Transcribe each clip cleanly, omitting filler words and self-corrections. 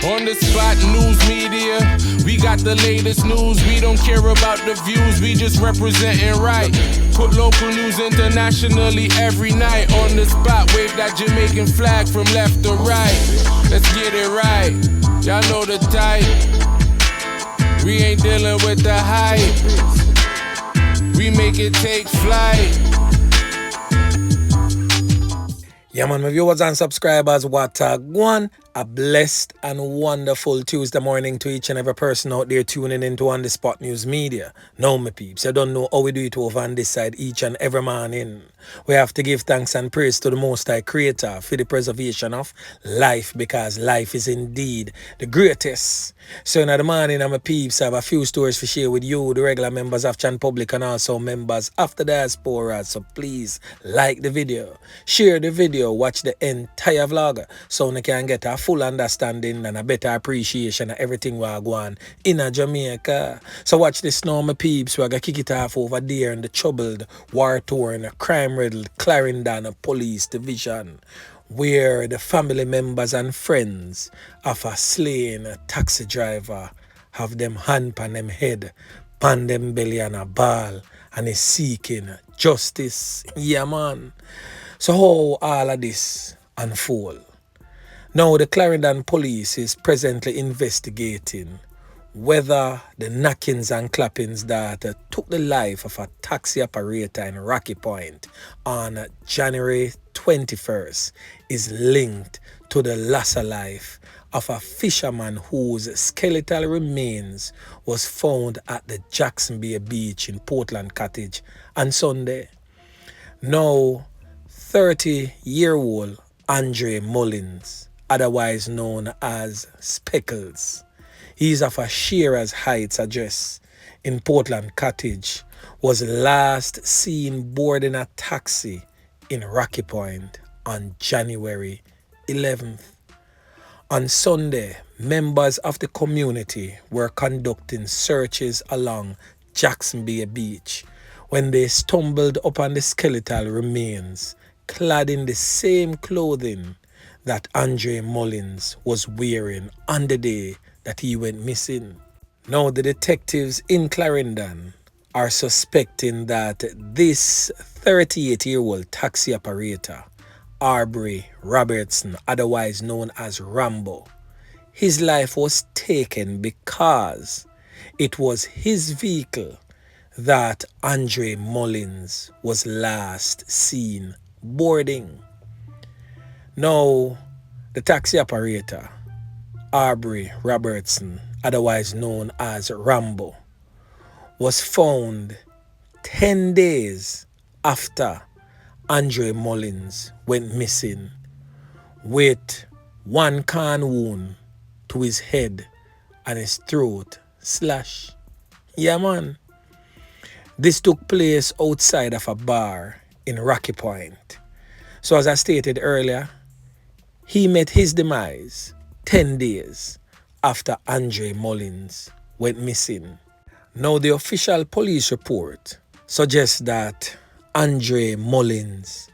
On the spot news media, we got the latest news. We don't care about the views, we just representing right. Put local news internationally every night. On the spot, wave that Jamaican flag from left to right. Let's get it right, y'all know the type. We ain't dealing with the hype, we make it take flight. Yeah, man, my viewers and subscribers, what a one. A blessed and wonderful Tuesday morning to each and every person out there tuning into On The Spot News Media. Now, my peeps, you don't know how we do it over on this side each and every morning. We have to give thanks and praise to the Most High Creator for the preservation of life, because life is indeed the greatest. So in the morning, my peeps, I have a few stories to share with you, the regular members of Chan Public and also members of the diaspora. So please like the video, share the video, watch the entire vlog so you can get a full understanding and a better appreciation of everything we're going in Jamaica. So watch this now, my peeps. We're going to kick it off over there in the troubled, war-torn, crime-riddled Clarendon Police Division, where the family members and friends of a slain taxi driver have them hand on them head, pan them belly and a ball, and is seeking justice. Yeah, man. So how all of this unfold? Now, the Clarendon police is presently investigating whether the knockings and clappings that took the life of a taxi operator in Rocky Point on January 21st is linked to the loss of life of a fisherman whose skeletal remains was found at the Jackson Bay Beach in Portland Cottage on Sunday. Now, 30-year-old Andre Mullins, otherwise known as Speckles, he's of a Shearer's Heights address in Portland Cottage, was last seen boarding a taxi in Rocky Point on January 11th. On Sunday, members of the community were conducting searches along Jackson Bay Beach when they stumbled upon the skeletal remains clad in the same clothing that Andre Mullins was wearing on the day that he went missing. Now, the detectives in Clarendon are suspecting that this 38-year-old taxi operator, Aubrey Robertson, otherwise known as Rambo, his life was taken because it was his vehicle that Andre Mullins was last seen boarding. Now, the taxi operator, Aubrey Robertson, otherwise known as Rambo, was found 10 days after Andre Mullins went missing with one can wound to his head and his throat slash. Yeah, man. This took place outside of a bar in Rocky Point. So as I stated earlier, he met his demise 10 days after Andre Mullins went missing. Now, the official police report suggests that Andre Mullins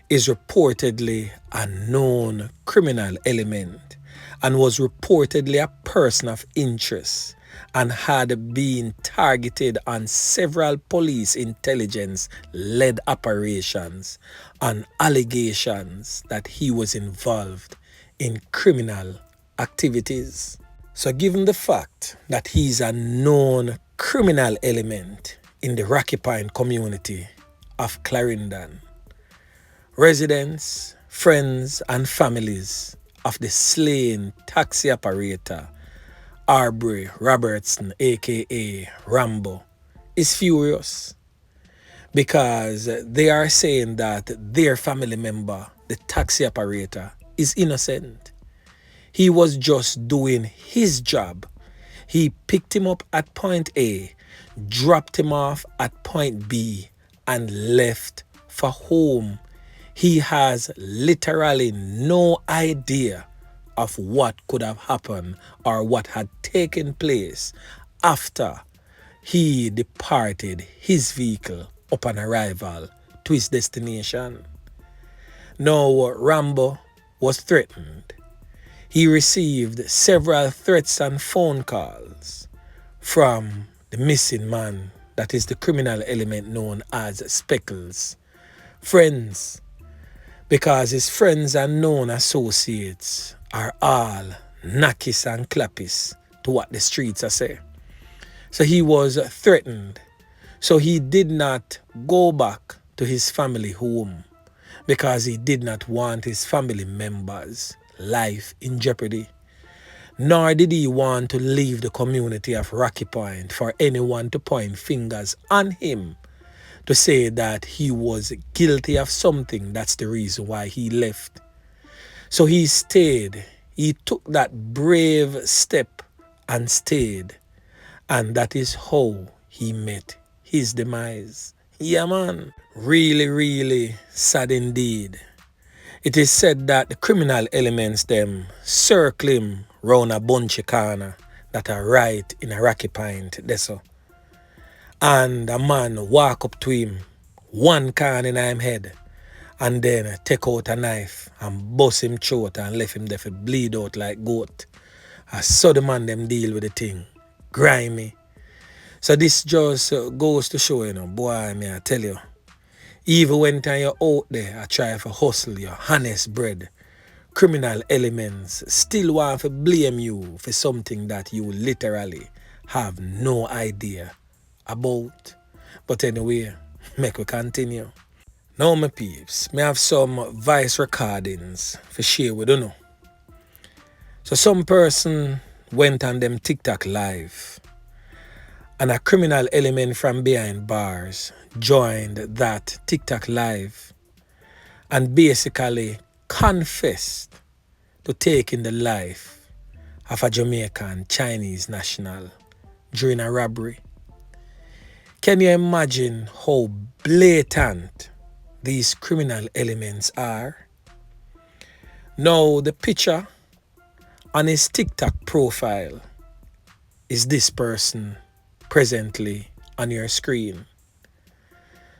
is reportedly a known criminal element and was reportedly a person of interest and had been targeted on several police intelligence-led operations on allegations that he was involved in criminal activities. So given the fact that he's a known criminal element in the Rocky Point community of Clarendon, residents, friends and families of the slain taxi operator Aubrey Robertson, aka Rambo, is furious because they are saying that their family member, the taxi operator, is innocent. He was just doing his job. He picked him up at point A, dropped him off at point B, and left for home. He has literally no idea of what could have happened or what had taken place after he departed his vehicle upon arrival to his destination. Now, Rambo was threatened. he received several threats and phone calls from the missing man, that is the criminal element known as Speckles, friends, because his friends and known associates are all knackies and clappies to what the streets are saying. So he was threatened. So he did not go back to his family home because he did not want his family members' life in jeopardy. Nor did he want to leave the community of Rocky Point for anyone to point fingers on him to say that he was guilty of something. That's the reason why he left. So he stayed. He took that brave step and stayed. And that is how he met his demise. Yeah, man. Really, really sad indeed. It is said that the criminal elements them circle him round a bunch of corner that are right in a Rocky Point. So. And a man walk up to him, one can in him head, and then take out a knife and bust him throat and left him there for bleed out like goat. I saw the man them deal with the thing. Grimy. So this just goes to show, boy, me I tell you, even when you're out there, I try to hustle your honest bread, criminal elements still want to blame you for something that you literally have no idea about. But anyway, make we continue. Now my peeps, me have some voice recordings for share with you. So some person went on them TikTok live and a criminal element from behind bars joined that TikTok live and basically confessed to taking the life of a Jamaican Chinese national during a robbery. Can you imagine how blatant these criminal elements are? Now, the picture on his TikTok profile is this person presently on your screen.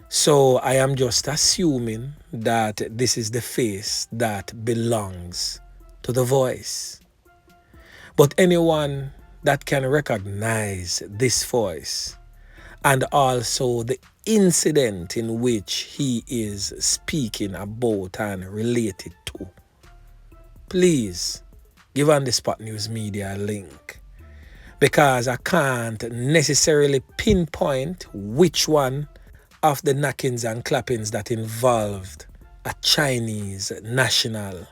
So I am just assuming that this is the face that belongs to the voice. But anyone that can recognize this voice and also the incident in which he is speaking about and related to, please give On The Spot News Media a link, because I can't necessarily pinpoint which one of the knockings and clappings that involved a Chinese national,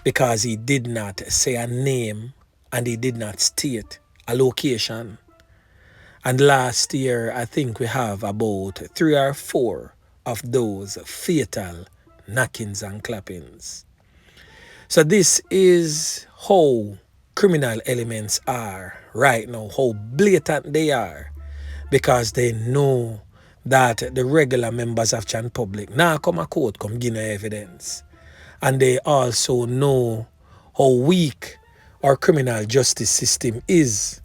because he did not say a name and he did not state a location. And last year, I think we have about 3 or 4 of those fatal knockings and clappings. So this is how criminal elements are right now, how blatant they are, because they know that the regular members of Chan Public now come a court, come give no evidence. And they also know how weak our criminal justice system is,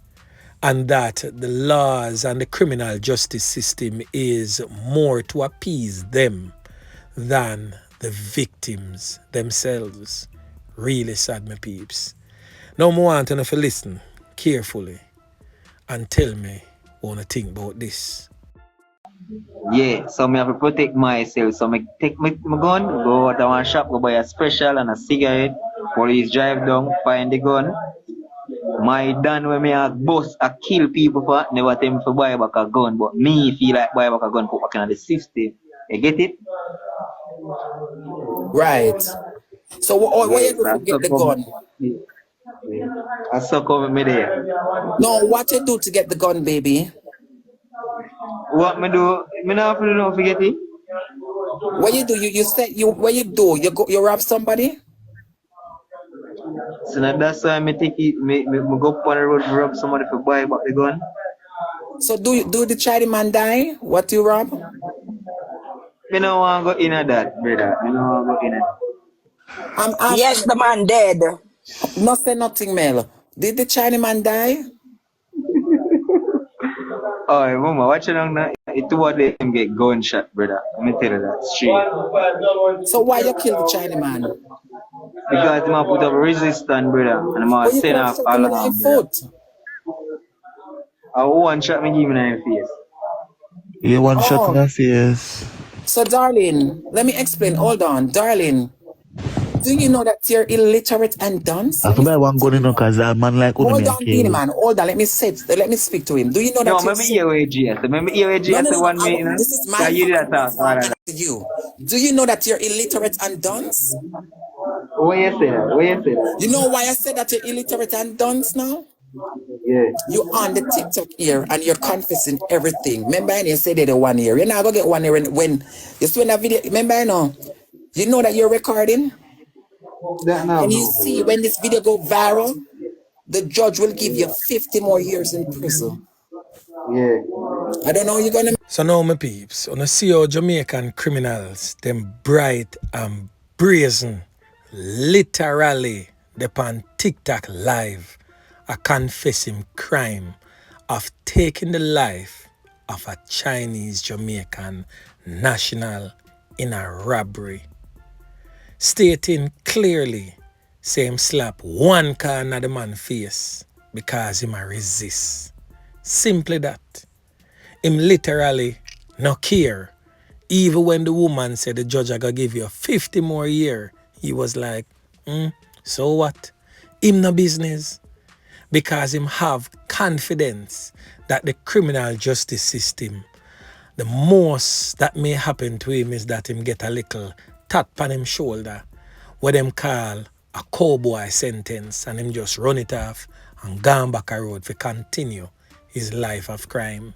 and that the laws and the criminal justice system is more to appease them than the victims themselves. Really sad, my peeps. Now I want you to listen carefully and tell me what you think about this. Yeah, so me have to protect myself. So me take my gun, go to one shop, go buy a special and a cigarette. Police drive down, find the gun. My done when me a boss, I kill people for never tell me to buy back a gun, but me feel like buy back a gun put back in the system. You get it? Right. So what you do I to get suck the up. gun? Yeah. I suck over me there. No, what you do to get the gun, baby? What me do? Me not have to do no forget it. What you do? You say what you do? You rob somebody? So now that's why me take it. Me go up on the road, rob somebody for buy back the gun. So do the Chinese man die? What you rob? Me no want go in that, brother. Me no want go in it. I'm Yes, asking. the man dead. No say nothing, Mel. Did the Chinese man die? Oh, mama, watch it on that. It was them get gunshot, brother. Let me tell you that straight. So why you kill the Chinese man? Because I'm put up resistance, brother, and I'm But you could send have off shot him in the alarm, brother. foot. I one shot me give me in the face. Yeah, one shot in Oh, the face. so darling, let me explain. Hold on, darling. Do you know that you're illiterate and dunce? I Let me forgot speak one to gun in him no now. cause that man like Hold me and on, Beanie kill. Man. Hold on. Let me speak to him. Do you know No, that you're remember so... EOAG. Remember No, EOAG no, the no, no. one me, you know? This is my That you did fucking that talk, question. all I'm of that. asking you. Do you know that you're illiterate and dunce? Where you say that? Where you say You that? know why I said that you're illiterate and dunce now? Yeah. You on the TikTok here and you're confessing everything. Remember, you said that the 1 year. You're not gonna get 1 year when you see that video. Remember, you know that you're recording, That now, and you no. see when this video go viral, the judge will give you 50 more years in prison. Yeah. I don't know you're gonna... So now, my peeps, on see how Jamaican criminals, them bright and brazen, literally, they on TikTok live, I confess him crime of taking the life of a Chinese Jamaican national in a robbery, stating clearly, say him slap one can at the man face because him a resist. Simply that. Him literally no care. Even when the woman said the judge I gonna give you 50 more year, he was like, so what? Him no business. Because him have confidence that the criminal justice system, the most that may happen to him is that him get a little tap on him shoulder, what them call a cowboy sentence, and him just run it off and gone back a road to continue his life of crime.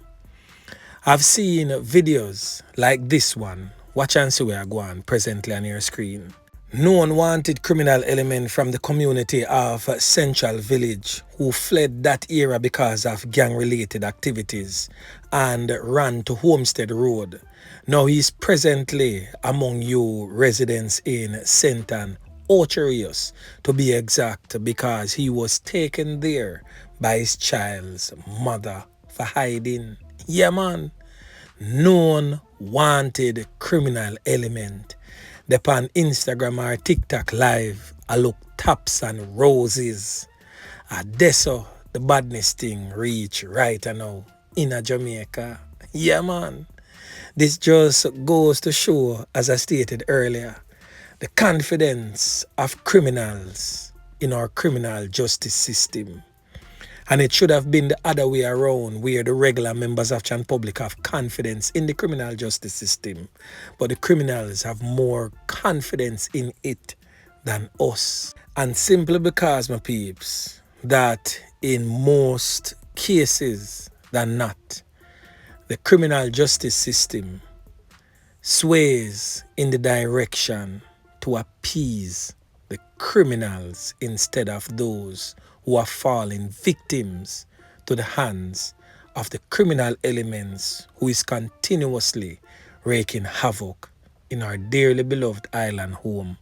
I've seen videos like this one. Watch and see where I go on presently on your screen. Known wanted criminal element from the community of Central Village who fled that era because of gang-related activities and ran to Homestead Road. Now he's presently among you residents in St. Ann, Ocherius to be exact, because he was taken there by his child's mother for hiding. Yeah, man. Known wanted criminal element. Upon Instagram or TikTok live, I look taps and roses. Deso, the badness thing reach right now in a Jamaica. Yeah, man. This just goes to show, as I stated earlier, the confidence of criminals in our criminal justice system. And it should have been the other way around, where the regular members of Chan Public have confidence in the criminal justice system. But the criminals have more confidence in it than us. And simply because, my peeps, that in most cases than not, the criminal justice system sways in the direction to appease the criminals instead of those who are falling victims to the hands of the criminal elements who is continuously wreaking havoc in our dearly beloved island home,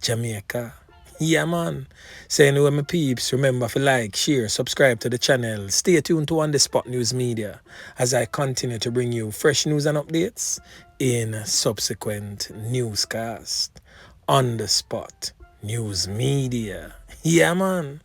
Jamaica. Yeah, man. So anyway, my peeps, remember to like, share, subscribe to the channel. Stay tuned to On The Spot News Media as I continue to bring you fresh news and updates in subsequent newscast. On The Spot News Media. Yeah, man.